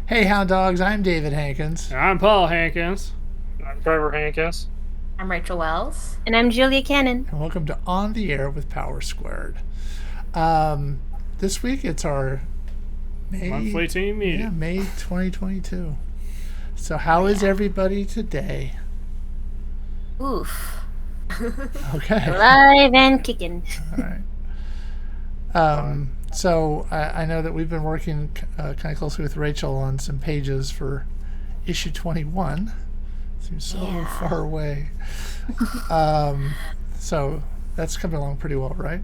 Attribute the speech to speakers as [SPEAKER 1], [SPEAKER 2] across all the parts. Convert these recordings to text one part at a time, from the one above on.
[SPEAKER 1] Hey, Hound Dogs, I'm David Hankins.
[SPEAKER 2] I'm Paul Hankins.
[SPEAKER 3] I'm Trevor Hankins.
[SPEAKER 4] I'm Rachel Wells.
[SPEAKER 5] And I'm Julia Cannon.
[SPEAKER 1] And welcome to On the Air with Power Squared. This week it's our
[SPEAKER 2] Monthly team meeting.
[SPEAKER 1] Yeah, May 2022. So how is everybody today?
[SPEAKER 4] Oof.
[SPEAKER 1] Okay.
[SPEAKER 5] Alive and kicking.
[SPEAKER 1] All right. So I know that we've been working kind of closely with Rachel on some pages for issue 21. Seems so far away. So that's coming along pretty well, right?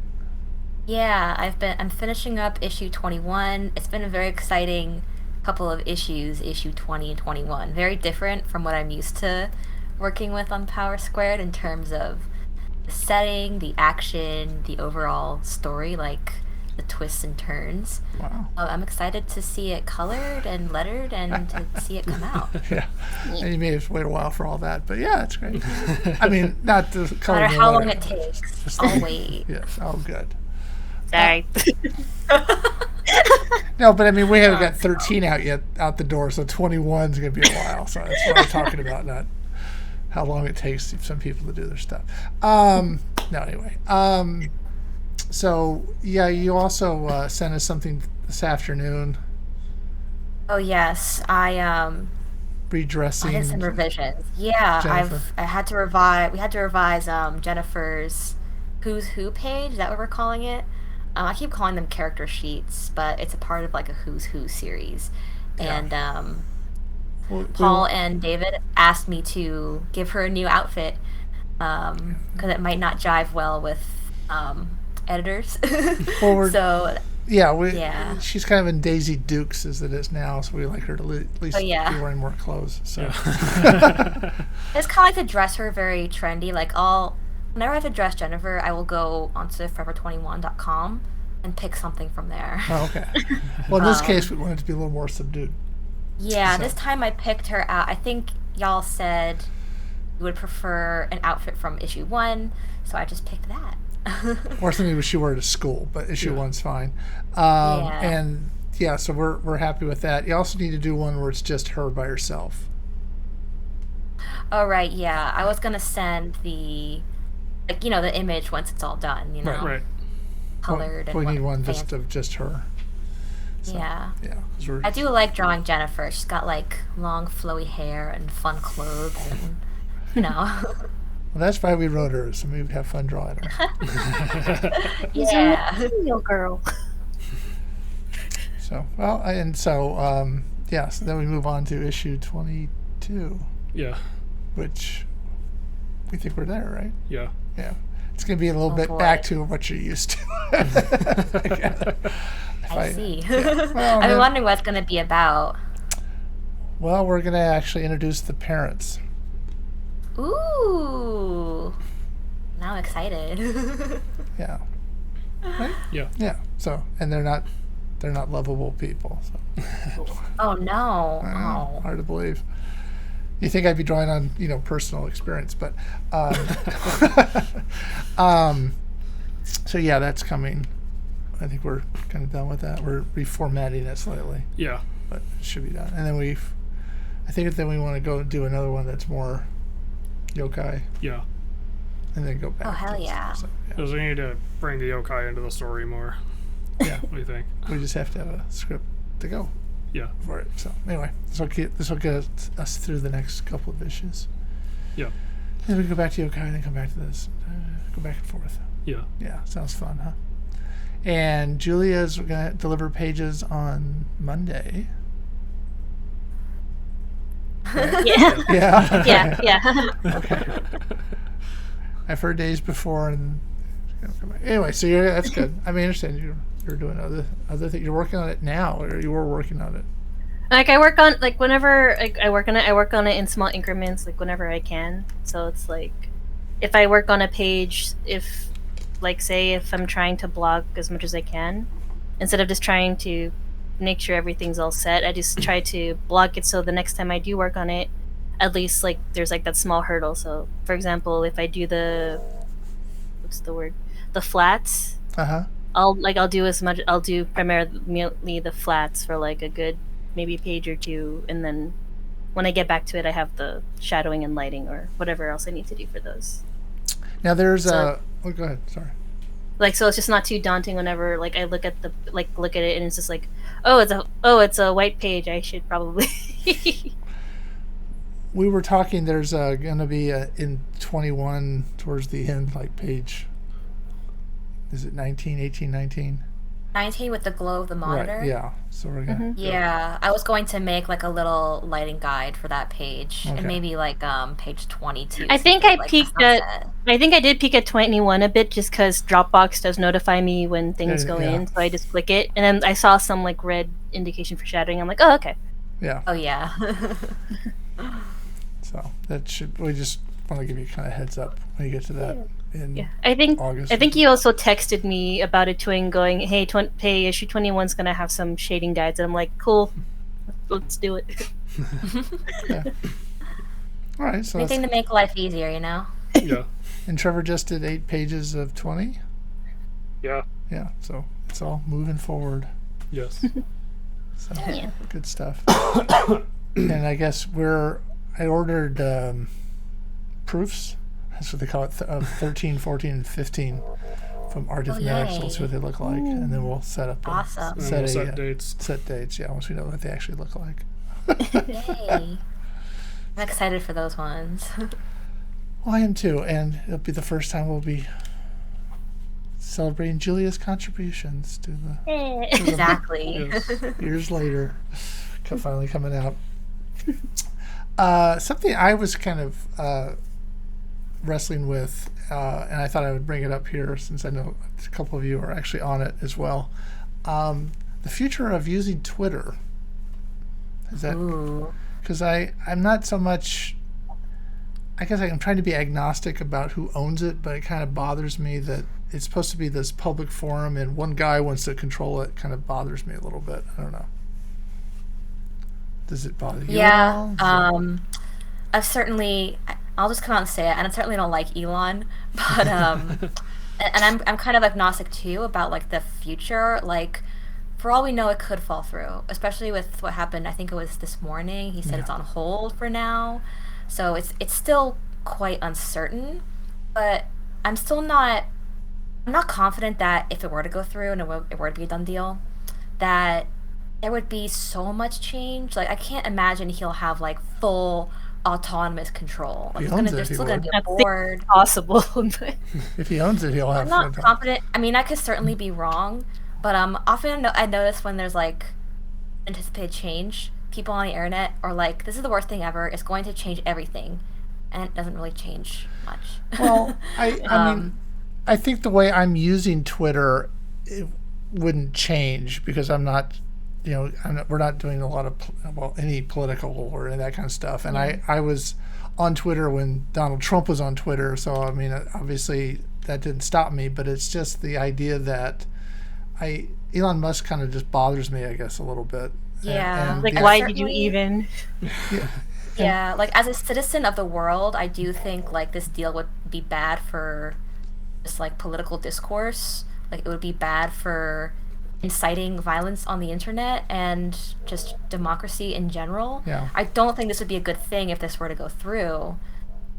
[SPEAKER 4] Yeah, I'm finishing up issue 21. It's been a very exciting couple of issues, issue 20 and 21. Very different from what I'm used to working with on Power Squared in terms of the setting, the action, the overall story, like the twists and turns.
[SPEAKER 1] Wow.
[SPEAKER 4] I'm excited to see it colored and lettered and to see it come out.
[SPEAKER 1] Yeah. And you may have to wait a while for all that, but yeah, it's great. I mean, not the
[SPEAKER 4] No
[SPEAKER 1] color.
[SPEAKER 4] matter how long it takes, I'll wait.
[SPEAKER 1] Yes, oh good.
[SPEAKER 5] Sorry.
[SPEAKER 1] No, but I mean, we haven't got 13 out the door, so 21 is going to be a while. So that's what I'm talking about, not how long it takes some people to do their stuff. No, anyway. So, yeah, you also sent us something this afternoon.
[SPEAKER 4] Oh yes,
[SPEAKER 1] Redressing.
[SPEAKER 4] I did some revisions. Yeah,
[SPEAKER 1] Jennifer.
[SPEAKER 4] I had to revise. We had to revise Jennifer's Who's Who page. Is that what we're calling it? I keep calling them character sheets, but it's a part of like a Who's Who series. And Paul and David asked me to give her a new outfit because it might not jive well with editors. So she's kind of in Daisy Dukes as it is now, so we like her to at least be wearing more clothes. So it's kind of like to dress her very trendy. Like whenever I have to dress Jennifer, I will go onto forever21.com and pick something from there.
[SPEAKER 1] Oh, okay. Well, in this case, we wanted to be a little more subdued.
[SPEAKER 4] Yeah, this time I picked her out. I think y'all said you would prefer an outfit from issue 1, so I just picked that.
[SPEAKER 1] Or something she wore to school, but issue 1's fine. And yeah, so we're happy with that. You also need to do one where it's just her by herself.
[SPEAKER 4] Oh right, yeah. I was gonna send the the image once it's all done,
[SPEAKER 2] Right.
[SPEAKER 4] Colored and
[SPEAKER 1] we need one
[SPEAKER 4] fancy.
[SPEAKER 1] just her. So,
[SPEAKER 4] yeah.
[SPEAKER 1] I
[SPEAKER 4] do like drawing Jennifer. She's got like long flowy hair and fun clothes and
[SPEAKER 1] Well, that's why we wrote her, so we would have fun drawing her.
[SPEAKER 4] Yeah.
[SPEAKER 5] Real girl.
[SPEAKER 1] So so then we move on to issue 22.
[SPEAKER 2] Yeah.
[SPEAKER 1] Which we think we're there, right?
[SPEAKER 2] Yeah.
[SPEAKER 1] Yeah. It's going to be a little bit
[SPEAKER 4] boy.
[SPEAKER 1] back to what you're used to.
[SPEAKER 4] I see.
[SPEAKER 1] Well,
[SPEAKER 4] I've been wondering what it's going to be about.
[SPEAKER 1] Well, we're going to actually introduce the parents.
[SPEAKER 4] Ooh. Now I'm excited.
[SPEAKER 1] Yeah. Right?
[SPEAKER 2] Yeah.
[SPEAKER 1] Yeah. So, and they're not lovable people. So.
[SPEAKER 4] Oh no. Oh.
[SPEAKER 1] Hard to believe. You think I'd be drawing on, personal experience, but so yeah, that's coming. I think we're kind of done with that. We're reformatting it slightly.
[SPEAKER 2] Yeah.
[SPEAKER 1] But it should be done. And then we want to go do another one that's more yokai.
[SPEAKER 2] Yeah.
[SPEAKER 1] And then go back.
[SPEAKER 4] Oh hell yeah.
[SPEAKER 1] So,
[SPEAKER 2] Because we need to bring the yokai into the story more.
[SPEAKER 1] Yeah.
[SPEAKER 2] What do you think?
[SPEAKER 1] We just have to have a script to go.
[SPEAKER 2] Yeah.
[SPEAKER 1] For it. So anyway, this will get us through the next couple of issues.
[SPEAKER 2] Yeah.
[SPEAKER 1] Then we go back to yokai and then come back to this. Go back and forth.
[SPEAKER 2] Yeah.
[SPEAKER 1] Yeah, sounds fun, huh? And Julia's going to deliver pages on Monday.
[SPEAKER 5] Yeah.
[SPEAKER 1] Yeah.
[SPEAKER 5] Yeah.
[SPEAKER 1] Okay. I've heard days before, and anyway, so that's good. I mean, I understand you're doing other things. You're working on it now, or you were working on it.
[SPEAKER 5] Like I work on whenever I work on it. I work on it in small increments, whenever I can. So it's if I work on a page, if I'm trying to blog as much as I can, instead of just trying to make sure everything's all set, I just try to block it so the next time I do work on it, at least there's that small hurdle. So for example, if I do the flats,
[SPEAKER 1] Uh huh.
[SPEAKER 5] I'll do primarily the flats for a good maybe a page or two, and then when I get back to it, I have the shadowing and lighting or whatever else I need to do for those.
[SPEAKER 1] Now there's
[SPEAKER 5] So-
[SPEAKER 1] oh, go ahead. Sorry.
[SPEAKER 5] Like, so it's just not too daunting whenever like I look at it and it's just like, it's a white page. I should probably.
[SPEAKER 1] We were talking. There's going to be in 21 towards the end, like page. Is it 19, 18, 19?
[SPEAKER 4] 19 with the glow of the monitor.
[SPEAKER 1] Right. Yeah. So we're gonna.
[SPEAKER 4] Yeah, I was going to make like a little lighting guide for that page,
[SPEAKER 1] Okay.
[SPEAKER 4] and maybe like page 22.
[SPEAKER 5] I think
[SPEAKER 4] something
[SPEAKER 5] I
[SPEAKER 4] like the
[SPEAKER 5] peeked at.
[SPEAKER 4] sunset.
[SPEAKER 5] I think I did peek at 21 a bit just because Dropbox does notify me when things go
[SPEAKER 1] Yeah.
[SPEAKER 5] in, so I just click it, and then I saw some like red indication for shadowing. I'm like, oh, okay.
[SPEAKER 1] Yeah.
[SPEAKER 4] Oh yeah.
[SPEAKER 1] So that should. We just want to give you kind of heads up when you get to that in
[SPEAKER 5] Yeah, I think
[SPEAKER 1] August.
[SPEAKER 5] I think you also texted me about it too and going, "Hey, hey, issue 21's gonna have some shading guides," and I'm like, "Cool, let's do it."
[SPEAKER 1] Yeah. All right. So that's,
[SPEAKER 4] Anything to make life easier, you know.
[SPEAKER 2] Yeah.
[SPEAKER 1] and Trevor just did 8 pages of 20.
[SPEAKER 3] Yeah.
[SPEAKER 1] Yeah. So it's all moving forward.
[SPEAKER 2] Yes.
[SPEAKER 1] So
[SPEAKER 5] Yeah.
[SPEAKER 1] good stuff. And I guess I ordered proofs. That's what they call it, of 13, 14, and 15 from Arithmetics.
[SPEAKER 4] yay.
[SPEAKER 1] We'll see what they look like, and then we'll set up
[SPEAKER 4] Awesome.
[SPEAKER 2] And
[SPEAKER 1] set,
[SPEAKER 2] we'll set
[SPEAKER 1] a,
[SPEAKER 2] dates.
[SPEAKER 1] set dates. Yeah, once we know what they actually look like.
[SPEAKER 4] Yay! I'm excited for those ones.
[SPEAKER 1] Well, I am too, and it'll be the first time we'll be celebrating Julia's contributions to the
[SPEAKER 4] Exactly.
[SPEAKER 2] Yes.
[SPEAKER 1] years later, finally coming out. Something I was kind of wrestling with, and I thought I would bring it up here since I know a couple of you are actually on it as well. The future of using Twitter. Is that
[SPEAKER 4] Ooh.
[SPEAKER 1] because I'm not so much. I guess I'm trying to be agnostic about who owns it, but it kind of bothers me that it's supposed to be this public forum and one guy wants to control it. Kind of bothers me a little bit. I don't know. Does it bother you?
[SPEAKER 4] Yeah.
[SPEAKER 1] at all?
[SPEAKER 4] I'll just come out and say it, and I certainly don't like Elon, but and I'm kind of agnostic too about like the future. Like, for all we know, it could fall through, especially with what happened. I think it was this morning. He said it's on hold for now, so it's still quite uncertain. But I'm not confident that if it were to go through and it were to be a done deal, that there would be so much change. Like, I can't imagine he'll have like full autonomous control. Like,
[SPEAKER 1] He
[SPEAKER 4] it's
[SPEAKER 1] owns
[SPEAKER 4] there's
[SPEAKER 1] it, he
[SPEAKER 4] still gonna
[SPEAKER 1] would.
[SPEAKER 4] be a board.
[SPEAKER 5] Possible. But
[SPEAKER 1] If he owns it, he'll have.
[SPEAKER 4] I'm not
[SPEAKER 1] full-
[SPEAKER 4] confident. I mean, I could certainly be wrong, but often I notice when there's like anticipated change, people on the internet are like, "This is the worst thing ever. It's going to change everything," and it doesn't really change much.
[SPEAKER 1] Well, I mean, I think the way I'm using Twitter, it wouldn't change because I'm not, we're not doing a lot of, any political or any of that kind of stuff. And I was on Twitter when Donald Trump was on Twitter. So, I mean, obviously that didn't stop me, but it's just the idea that Elon Musk kind of just bothers me, I guess, a little bit.
[SPEAKER 4] Yeah.
[SPEAKER 1] And
[SPEAKER 5] like,
[SPEAKER 1] the-
[SPEAKER 5] why did you
[SPEAKER 4] certainly-
[SPEAKER 5] even?
[SPEAKER 4] Yeah, like as a citizen of the world, I do think like this deal would be bad for just like political discourse. Like, it would be bad for inciting violence on the internet and just democracy in general.
[SPEAKER 1] Yeah.
[SPEAKER 4] I don't think this would be a good thing if this were to go through.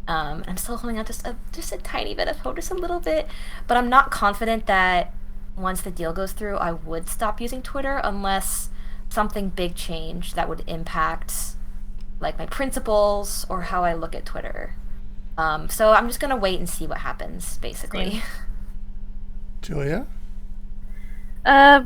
[SPEAKER 4] I'm still holding out just a tiny bit of hope, just a little bit, but I'm not confident that once the deal goes through, I would stop using Twitter unless something big changed that would impact like my principles or how I look at Twitter. So I'm just gonna wait and see what happens, basically.
[SPEAKER 5] Same.
[SPEAKER 1] Julia?
[SPEAKER 5] I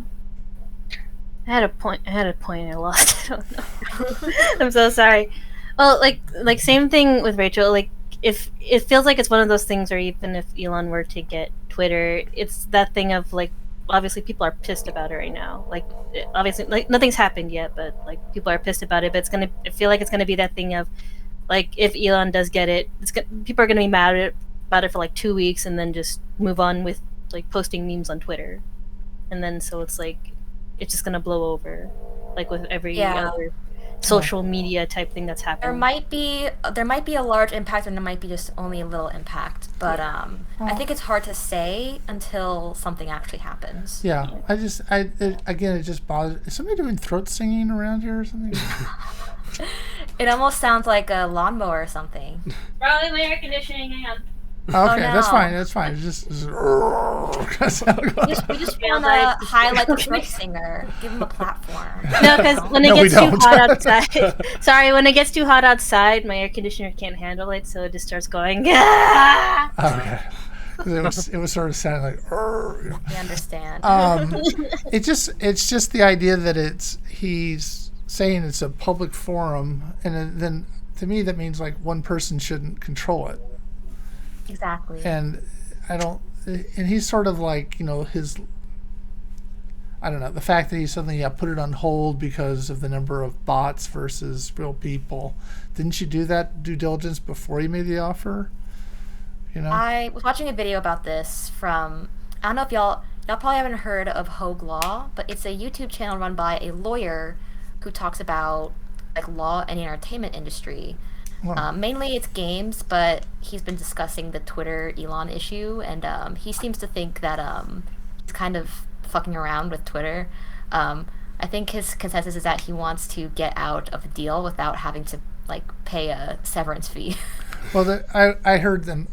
[SPEAKER 5] had a point. I lost. I don't know. I'm so sorry. Well, like same thing with Rachel. Like, if it feels like it's one of those things, or even if Elon were to get Twitter, it's that thing of like, obviously people are pissed about it right now. Like, obviously, like nothing's happened yet, but like people are pissed about it. But I feel like it's gonna be that thing of, like, if Elon does get it, people are gonna be mad about it for like 2 weeks, and then just move on with like posting memes on Twitter, and then so it's like it's just gonna blow over, like with every
[SPEAKER 4] Yeah.
[SPEAKER 5] other social media type thing that's happening.
[SPEAKER 4] There might be a large impact, and there might be just only a little impact. But I think it's hard to say until something actually happens.
[SPEAKER 1] Yeah, again, it just bothers. Is somebody doing throat singing around here or something?
[SPEAKER 4] It almost sounds like a lawnmower or something.
[SPEAKER 5] Probably my air conditioning. Hang on.
[SPEAKER 1] Okay,
[SPEAKER 4] no.
[SPEAKER 1] that's fine. That's fine. It's just that's how it goes.
[SPEAKER 4] We just want to highlight the throat singer, give him a platform.
[SPEAKER 5] No, because when it
[SPEAKER 1] No, we
[SPEAKER 5] gets too
[SPEAKER 1] don't.
[SPEAKER 5] hot outside, sorry, when it gets too hot outside, my air conditioner can't handle it, so it just starts going. "Ah!"
[SPEAKER 1] Okay. 'Cause it was sort of sounding like. You know.
[SPEAKER 4] We understand.
[SPEAKER 1] It's just the idea that he's saying it's a public forum, and then to me that means like one person shouldn't control it.
[SPEAKER 4] Exactly.
[SPEAKER 1] And he's sort of like, you know, I don't know, the fact that he suddenly put it on hold because of the number of bots versus real people. Didn't you do that due diligence before you made the offer? You know?
[SPEAKER 4] I was watching a video about this from, I don't know if y'all probably haven't heard of Hogue Law, but it's a YouTube channel run by a lawyer who talks about like law and the entertainment industry.
[SPEAKER 1] Wow.
[SPEAKER 4] Mainly it's games, but he's been discussing the Twitter Elon issue, and he seems to think that he's kind of fucking around with Twitter. I think his consensus is that he wants to get out of the deal without having to like pay a severance fee.
[SPEAKER 1] Well, I heard them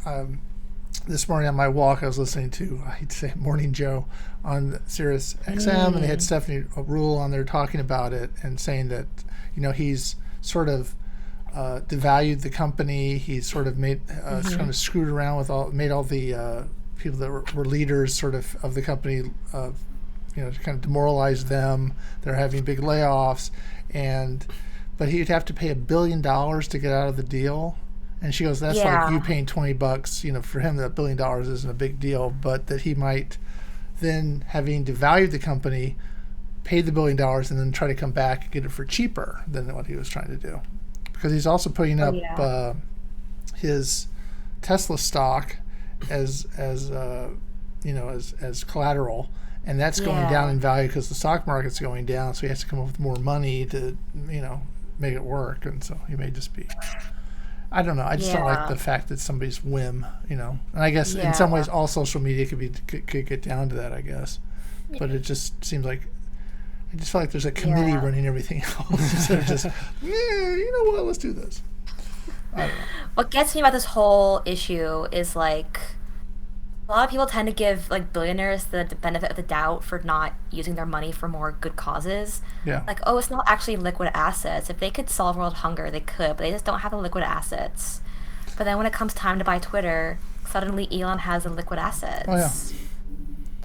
[SPEAKER 1] this morning on my walk. I was listening to, I hate to say it, Morning Joe on Sirius XM, and they had Stephanie Rule on there talking about it and saying that, you know, he's sort of devalued the company. He's sort of made kind of screwed around with made all the people that were leaders sort of the company, you know, kind of demoralized them. They're having big layoffs, but he'd have to pay $1 billion to get out of the deal. And she goes, that's like you paying $20. You know, for him, that $1 billion isn't a big deal, but that he might then, having devalued the company, pay the $1 billion and then try to come back and get it for cheaper than what he was trying to do. Because he's also putting up his Tesla stock as you know, as collateral, and that's going down in value because the stock market's going down. So he has to come up with more money to, you know, make it work. And so he may just be, I don't know. I just don't like the fact that somebody's whim, you know. And I guess in some ways all social media could get down to that, I guess. But it just seems like, I just feel like there's a committee running everything else instead of just, you know what, let's do this. I don't know.
[SPEAKER 4] What gets me about this whole issue is like a lot of people tend to give like billionaires the benefit of the doubt for not using their money for more good causes.
[SPEAKER 1] Yeah.
[SPEAKER 4] Like, oh, it's not actually liquid assets. If they could solve world hunger, they could, but they just don't have the liquid assets. But then when it comes time to buy Twitter, suddenly Elon has the liquid assets.
[SPEAKER 1] Oh, yeah.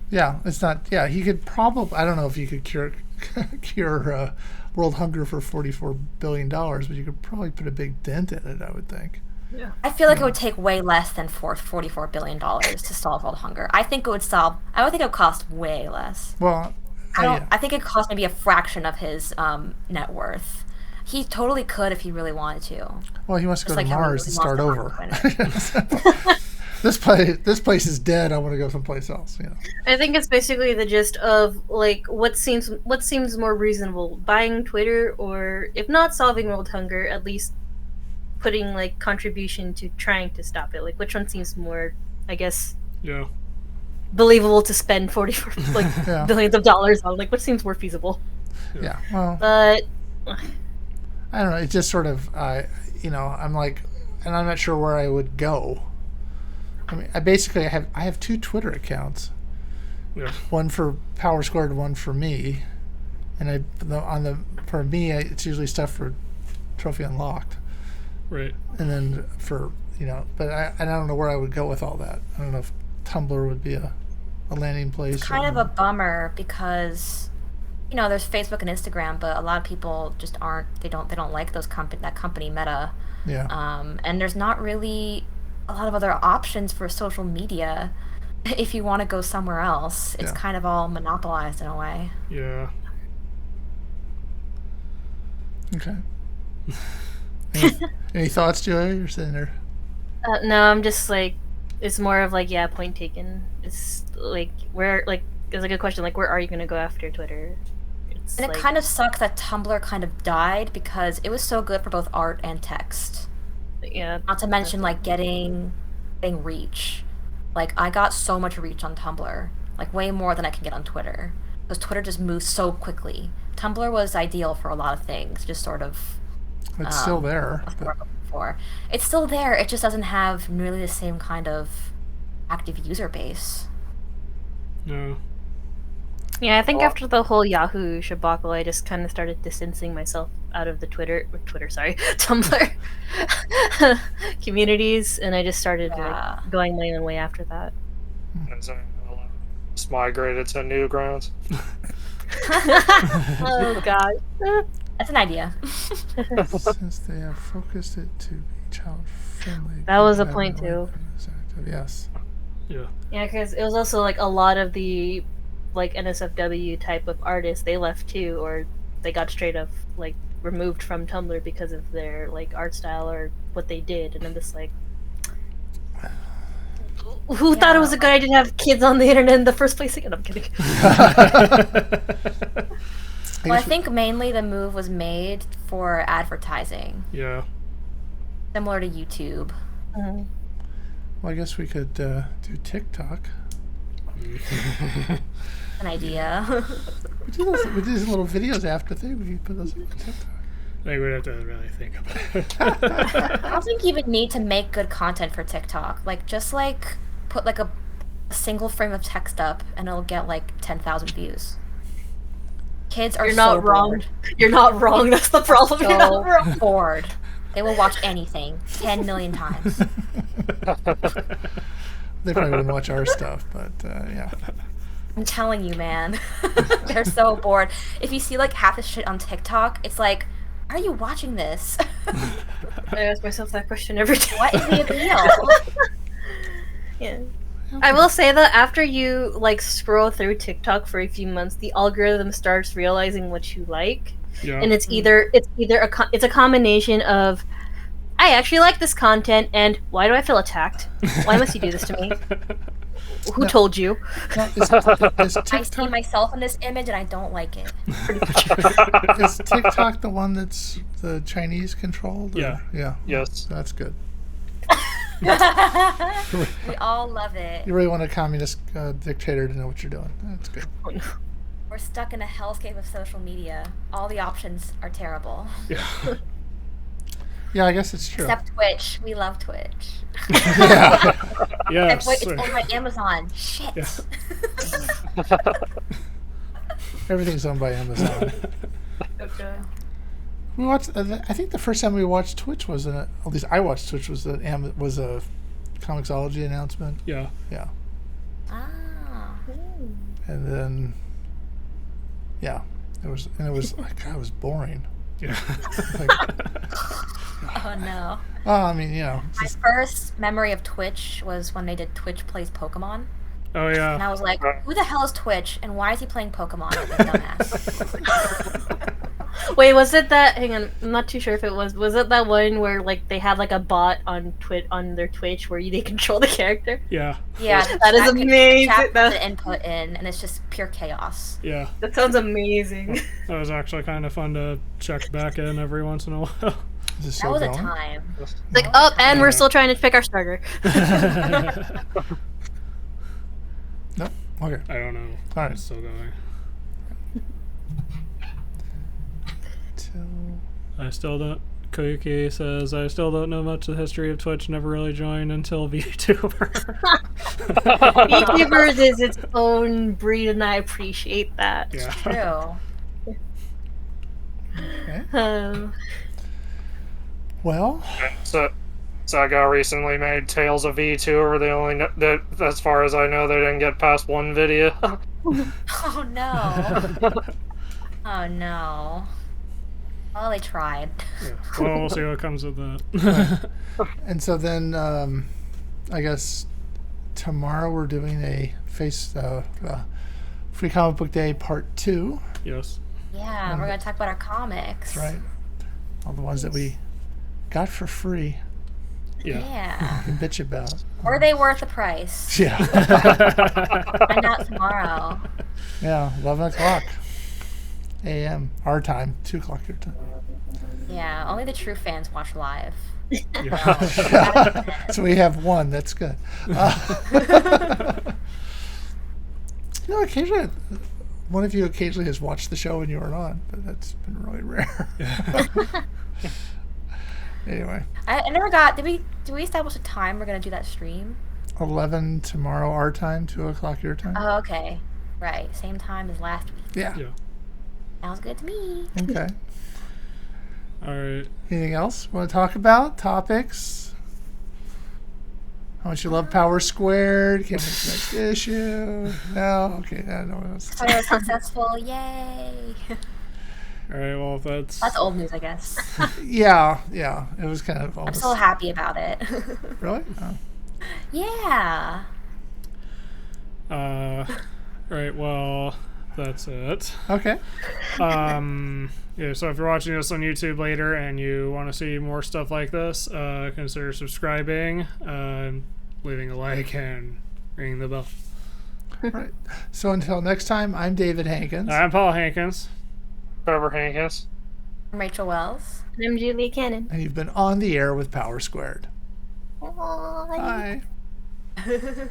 [SPEAKER 1] Yeah, it's not, he could probably, I don't know if you could cure world hunger for $44 billion, but you could probably put a big dent in it, I would think.
[SPEAKER 5] Yeah.
[SPEAKER 4] I feel like it would take way less than $44 billion to solve world hunger. I think it would cost way less.
[SPEAKER 1] Well,
[SPEAKER 4] I think it cost maybe a fraction of his net worth. He totally could if he really wanted to.
[SPEAKER 1] Well, he wants to go
[SPEAKER 4] Just
[SPEAKER 1] to
[SPEAKER 4] like how
[SPEAKER 1] Mars
[SPEAKER 4] he
[SPEAKER 1] and
[SPEAKER 4] wants
[SPEAKER 1] start
[SPEAKER 4] to
[SPEAKER 1] over. This place is dead. I want to go someplace else. You know.
[SPEAKER 5] I think it's basically the gist of like what seems more reasonable: buying Twitter, or if not solving world hunger, at least putting like contribution to trying to stop it. Like which one seems more, I guess, believable to spend billions of dollars on? Like what seems more feasible?
[SPEAKER 1] Yeah. Well.
[SPEAKER 5] But
[SPEAKER 1] I don't know. It's just sort of, you know, I'm like, and I'm not sure where I would go. I mean, I have 2 Twitter accounts.
[SPEAKER 2] Yeah.
[SPEAKER 1] One for Power Squared, one for me. And for me, it's usually stuff for Trophy Unlocked.
[SPEAKER 2] Right.
[SPEAKER 1] And then for, you know, but I don't know where I would go with all that. I don't know if Tumblr would be a landing place.
[SPEAKER 4] It's kind of a bummer because, you know, there's Facebook and Instagram, but a lot of people just they don't like that company Meta.
[SPEAKER 1] Yeah.
[SPEAKER 4] And there's not really a lot of other options for social media if you want to go somewhere else. It's kind of all monopolized in a way.
[SPEAKER 2] Yeah.
[SPEAKER 1] Okay. Any thoughts, Joey? You're sitting there.
[SPEAKER 5] No, I'm just like, it's more of like, point taken. It's like, it's a good question. Like, where are you going to go after Twitter? It's
[SPEAKER 4] And
[SPEAKER 5] like,
[SPEAKER 4] it kind of sucks that Tumblr kind of died because it was so good for both art and text.
[SPEAKER 5] yeah.
[SPEAKER 4] Not to mention like getting reach. Like I got so much reach on Tumblr, like way more than I can get on Twitter, because Twitter just moves so quickly. Tumblr was ideal for a lot of things, just sort of.
[SPEAKER 1] It's still there.
[SPEAKER 4] That's what
[SPEAKER 1] But
[SPEAKER 4] I'm looking for. It's still there. It just doesn't have nearly the same kind of active user base.
[SPEAKER 2] No.
[SPEAKER 5] Yeah, I think after the whole Yahoo debacle, I just kind of started distancing myself out of the Tumblr communities, and I just started
[SPEAKER 4] Yeah.
[SPEAKER 5] like going my own way after that.
[SPEAKER 3] And so just migrated to Newgrounds.
[SPEAKER 5] Oh god.
[SPEAKER 4] That's an idea.
[SPEAKER 1] since they have focused it to be child friendly.
[SPEAKER 5] That was a
[SPEAKER 1] people
[SPEAKER 5] point,
[SPEAKER 1] haven't
[SPEAKER 5] too.
[SPEAKER 1] liked them as active. Yes.
[SPEAKER 2] Yeah.
[SPEAKER 5] Yeah, because it was also like a lot of the like NSFW type of artists, they left too, or they got straight up like removed from Tumblr because of their like art style or what they did, and I'm just like, who thought it was a good idea to have kids on the internet in the first place again? I'm kidding.
[SPEAKER 4] Well, I think mainly the move was made for advertising,
[SPEAKER 2] Yeah.
[SPEAKER 4] similar to YouTube.
[SPEAKER 5] Mhm.
[SPEAKER 1] Well, I guess we could do TikTok.
[SPEAKER 4] An idea.
[SPEAKER 1] We do these little videos after thing. We could put those on TikTok.
[SPEAKER 2] I think we'd have to really think about it.
[SPEAKER 4] I don't think you even need to make good content for TikTok. Like, just like put like a single frame of text up, and it'll get like 10,000 views. Kids are
[SPEAKER 5] You're
[SPEAKER 4] so
[SPEAKER 5] not wrong.
[SPEAKER 4] bored.
[SPEAKER 5] You're not wrong. That's the problem. You're not
[SPEAKER 4] So
[SPEAKER 5] wrong.
[SPEAKER 4] bored. They will watch anything 10 million times.
[SPEAKER 1] They probably wouldn't watch our stuff, but yeah.
[SPEAKER 4] I'm telling you, man. They're so bored. If you see like half the shit on TikTok, it's like, are you watching this?
[SPEAKER 5] I ask myself that question every day.
[SPEAKER 4] What is the appeal?
[SPEAKER 5] Yeah. I will say that after you like scroll through TikTok for a few months, the algorithm starts realizing what you like,
[SPEAKER 2] Yeah.
[SPEAKER 5] and it's either it's a combination of I actually like this content, and why do I feel attacked? Why must you do this to me? Who told you?
[SPEAKER 1] Now, is
[SPEAKER 4] I see
[SPEAKER 1] TikTok,
[SPEAKER 4] myself in this image and I don't like it.
[SPEAKER 1] is TikTok the one that's the Chinese controlled? or-
[SPEAKER 2] Yeah.
[SPEAKER 1] Yeah.
[SPEAKER 3] Yes.
[SPEAKER 1] That's good.
[SPEAKER 4] We all love it.
[SPEAKER 1] You really want a communist dictator to know what you're doing. That's good.
[SPEAKER 5] Oh, no.
[SPEAKER 4] We're stuck in a hellscape of social media. All the options are terrible.
[SPEAKER 2] Yeah.
[SPEAKER 1] Yeah, I guess it's true.
[SPEAKER 4] Except Twitch. We love Twitch.
[SPEAKER 1] Yeah.
[SPEAKER 2] Yes.
[SPEAKER 4] Wait, it's owned by Amazon. Shit.
[SPEAKER 2] Yeah.
[SPEAKER 1] Everything's owned by Amazon.
[SPEAKER 5] Okay.
[SPEAKER 1] We watched. I think the first time we watched Twitch was at least I watched Twitch was a Comixology announcement.
[SPEAKER 2] Yeah.
[SPEAKER 1] Yeah,
[SPEAKER 4] Ah.
[SPEAKER 1] and then it was like God, it was boring.
[SPEAKER 2] Yeah.
[SPEAKER 1] Like,
[SPEAKER 4] Oh no.
[SPEAKER 1] well, I mean, you know, it's
[SPEAKER 4] My
[SPEAKER 1] just-
[SPEAKER 4] first memory of Twitch was when they did Twitch Plays Pokemon.
[SPEAKER 2] Oh
[SPEAKER 4] And
[SPEAKER 2] yeah.
[SPEAKER 4] I was like, who the hell is Twitch? And why is he playing Pokemon? Like a dumbass.
[SPEAKER 5] Wait, was it that? Hang on, I'm not too sure if it was. Was it that one where like they had like a bot on their Twitch where they control the character?
[SPEAKER 2] Yeah.
[SPEAKER 4] Yeah,
[SPEAKER 5] That is amazing.
[SPEAKER 4] Put
[SPEAKER 5] That-
[SPEAKER 4] the input in, and it's just pure chaos.
[SPEAKER 2] Yeah.
[SPEAKER 5] That sounds amazing.
[SPEAKER 2] That was actually kind of fun to check back in every once in a while.
[SPEAKER 1] is this
[SPEAKER 4] That
[SPEAKER 1] still
[SPEAKER 4] was a
[SPEAKER 1] going?
[SPEAKER 4] time.
[SPEAKER 5] Like, oh, and we're still trying to pick our starter.
[SPEAKER 1] No. Okay.
[SPEAKER 2] I don't know.
[SPEAKER 1] All right.
[SPEAKER 2] It's still going.
[SPEAKER 1] Till
[SPEAKER 2] I still don't. Koyuki says, I still don't know much of the history of Twitch, never really joined until VTuber.
[SPEAKER 5] VTubers is its own breed, and I appreciate that.
[SPEAKER 2] Yeah.
[SPEAKER 4] True.
[SPEAKER 1] okay. Well,
[SPEAKER 3] So Saga recently made Tales of V2, the only that, as far as I know, they didn't get past one video.
[SPEAKER 4] Oh no. Oh no. Well, they tried.
[SPEAKER 2] Yeah. Well, we'll see what comes with that.
[SPEAKER 1] and so then I guess tomorrow we're doing a Free Comic Book Day Part 2.
[SPEAKER 2] Yes.
[SPEAKER 4] Yeah, we're gonna talk about our comics.
[SPEAKER 1] That's right. All the ones that we got for free
[SPEAKER 2] Yeah.
[SPEAKER 4] Yeah.
[SPEAKER 1] and bitch about.
[SPEAKER 4] Were they worth the price?
[SPEAKER 1] Yeah.
[SPEAKER 4] Find out tomorrow.
[SPEAKER 1] Yeah, 11 o'clock. a.m. our time, 2 o'clock your time.
[SPEAKER 4] Yeah, only the true fans watch live.
[SPEAKER 2] Yeah.
[SPEAKER 1] So we have one. That's good. Occasionally, one of you occasionally has watched the show when you weren't on, but that's been really rare. Anyway,
[SPEAKER 4] I never got. Did we establish a time we're gonna do that stream?
[SPEAKER 1] 11 tomorrow our time, 2 o'clock your time.
[SPEAKER 4] Oh, okay. Right, same time as last week.
[SPEAKER 1] Yeah.
[SPEAKER 2] Yeah.
[SPEAKER 4] Sounds good to me.
[SPEAKER 1] Okay.
[SPEAKER 2] All right.
[SPEAKER 1] Anything else want to talk about? Topics? How much you love Power Squared? Can't wait for next issue. No? Okay, no one else.
[SPEAKER 4] So I was successful. Yay!
[SPEAKER 2] All right. Well,
[SPEAKER 4] That's old news, I guess.
[SPEAKER 1] Yeah. It was kind of
[SPEAKER 4] I'm
[SPEAKER 1] almost.
[SPEAKER 4] so happy about it.
[SPEAKER 1] Really? Oh.
[SPEAKER 4] Yeah.
[SPEAKER 2] Right. Well, that's it.
[SPEAKER 1] Okay.
[SPEAKER 2] Yeah. So if you're watching this on YouTube later and you want to see more stuff like this, consider subscribing, leaving a like, and ringing the bell.
[SPEAKER 1] All right. So until next time, I'm David Hankins.
[SPEAKER 2] I'm Paul Hankins.
[SPEAKER 3] Trevor Hankins.
[SPEAKER 4] I'm Rachel Wells.
[SPEAKER 5] And I'm Julia Cannon.
[SPEAKER 1] And you've been on the air with Power Squared.
[SPEAKER 5] Bye.
[SPEAKER 1] Bye.